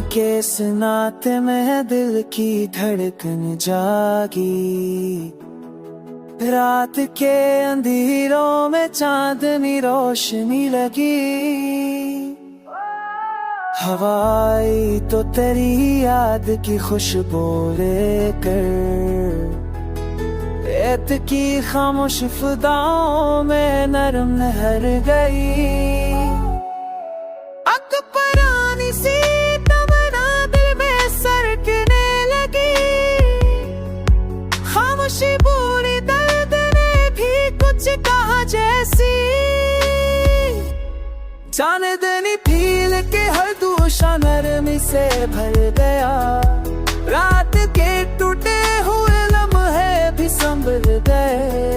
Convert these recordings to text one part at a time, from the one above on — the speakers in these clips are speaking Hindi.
के सुनाते में दिल की धड़कन जागी। रात के अंधेरों में चांदनी रोशनी लगी। हवाई तो तेरी याद की खुशबू लेकर रेत की खामोश फिजाओं में नरम लहर गई। पुरानी सी तमन्ना दिल में सरकने लगी। खामोशी बुरी दर्द ने भी कुछ कहा जैसी। जाने देनी फील के हर दूषा नरमी से भर गया। रात के टूटे हुए लम्हे भी संभल गए।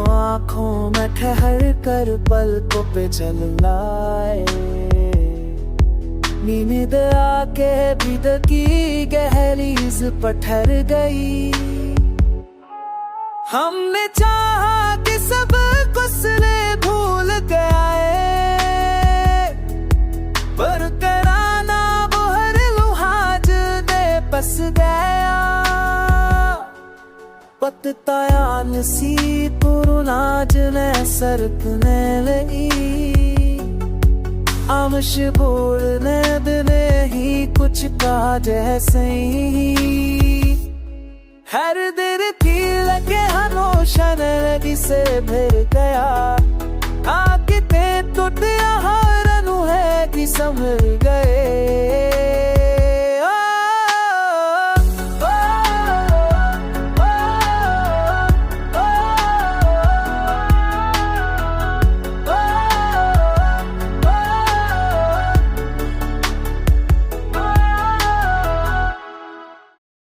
आँखों में ठहर कर पलकों पे चल लाए। नींद आके भी की गहरीज पर ठहर गई। हमने चाहा कि सब कुसले भूल गए, पर कराना वो हर लुहाज दे बस गया। पततायान सी पुरुनाज ने सरकने लगी। आमश बोलने बिने ही कुछ कहा जैसे ही। हर दिल की लगे हरोशन लगी से भर गया। आके ते टूटिया हर अनु है कि संभल गए।